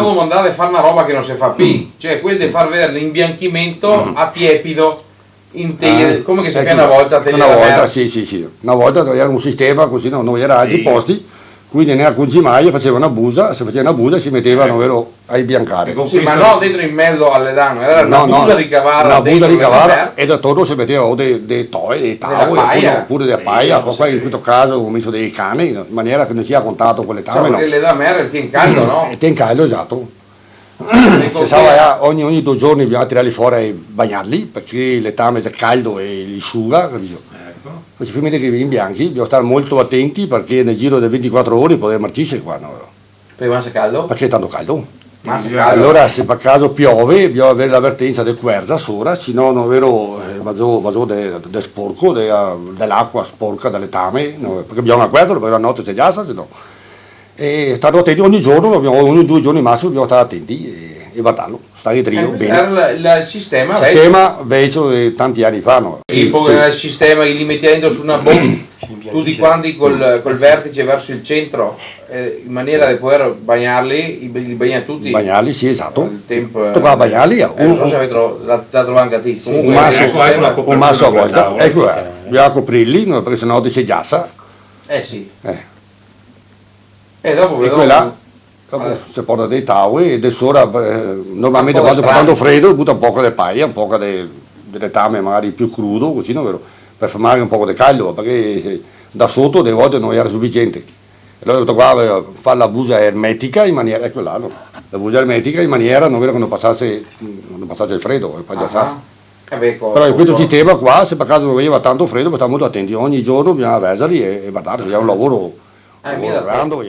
devo mandare a fare una roba che non si fa più, cioè quello di far vedere l'imbianchimento a tiepido, come che si fa una volta a una volta, sì. Una volta era un sistema così, non era altri posti, quindi nella concimaia faceva una busa, se faceva una busa si mettevano vero, a imbiancare. Sì, ma no dentro in mezzo alle danno, era una busa ricavata. Una busa ricavata e da tutto si metteva o dei toi, dei tavoli, oppure delle paia, poi in questo caso ho messo dei cani, in maniera che non sia contatto con le tame. Perché le da merda il tiene caldo, no? Il tiene caldo, esatto. Ogni 2 giorni bisogna tirarli fuori e bagnarli, perché le tame è caldo e li asciuga, capito? Questi primi che in bianchi bisogna stare molto attenti perché nel giro delle 24 ore poteva marcire qua. No? Per se caldo? Perché è tanto caldo. Allora se per caso piove bisogna avere l'avvertenza del querza sopra, se no non vero vaso del sporco, dell'acqua sporca, dalle tame, no? Perché bisogna questo, perché la notte si giassa, se no. E stare attenti ogni giorno, ogni 2 giorni massimo bisogna stare attenti e guardarlo, stare trio bene. Era il sistema vecchio tanti anni fa. No? Tipo il sistema che li mettendo su una bomba tutti quanti col vertice verso il centro in maniera da poter bagnarli, li bagna tutti. Bagnarli, sì, esatto. Il tempo, toccava bagnarli. Non so se avete trovato anche a te. Un masso a volta. Ecco, bisogna coprirli perché sennò ti si giassa. Sì. Dopo e quella si porta dei tavoli e adesso normalmente quando fa tanto freddo butta un po' di paia, un po' delle tame magari più crudo, così no, per fermare un po' di caldo, perché da sotto delle volte non era sufficiente. Allora ho detto qua fare la busa ermetica in maniera, ecco là, no? La busa ermetica in maniera non non passasse il freddo, e poi però in questo sistema qua, se per caso non veniva tanto freddo, bisogna stare molto attenti, ogni giorno bisogna avversarli e guardare, è un lavoro lavorando.